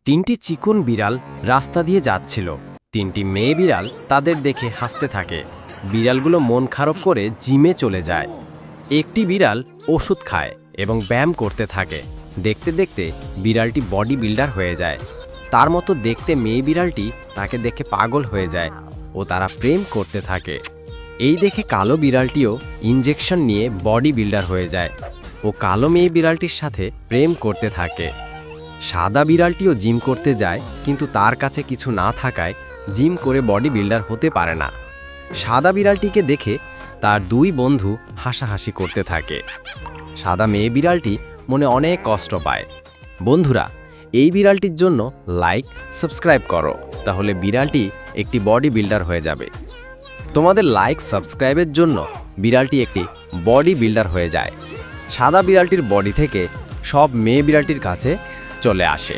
তিনটি চিকন বিড়াল রাস্তা দিয়ে যাচ্ছিল। তিনটি মেয়ে বিড়াল তাদের দেখে হাসতে থাকে। বিড়ালগুলো মন খারাপ করে জিমে চলে যায়। একটি বিড়াল ওষুধ খায় এবং ব্যায়াম করতে থাকে। দেখতে দেখতে বিড়ালটি বডি বিল্ডার হয়ে যায়। তার মতো দেখতে মেয়ে বিড়ালটি তাকে দেখে পাগল হয়ে যায় ও তারা প্রেম করতে থাকে। এই দেখে কালো বিড়ালটিও ইনজেকশন নিয়ে বডি বিল্ডার হয়ে যায় ও কালো মেয়ে বিড়ালটির সাথে প্রেম করতে থাকে। সাদা বিড়ালটিও জিম করতে যায়, কিন্তু তার কাছে কিছু না থাকায় জিম করে বডি বিল্ডার হতে পারে না। সাদা বিড়ালটিকে দেখে তার দুই বন্ধু হাসাহাসি করতে থাকে। সাদা মেয়ে বিড়ালটি মনে অনেক কষ্ট পায়। বন্ধুরা, এই বিড়ালটির জন্য লাইক সাবস্ক্রাইব করো, তাহলে বিড়ালটি একটি বডি বিল্ডার হয়ে যাবে। তোমাদের লাইক সাবস্ক্রাইবের জন্য বিড়ালটি একটি বডি বিল্ডার হয়ে যায়। সাদা বিড়ালটির বডি থেকে সব মেয়ে বিড়ালটির কাছে চলে আসে।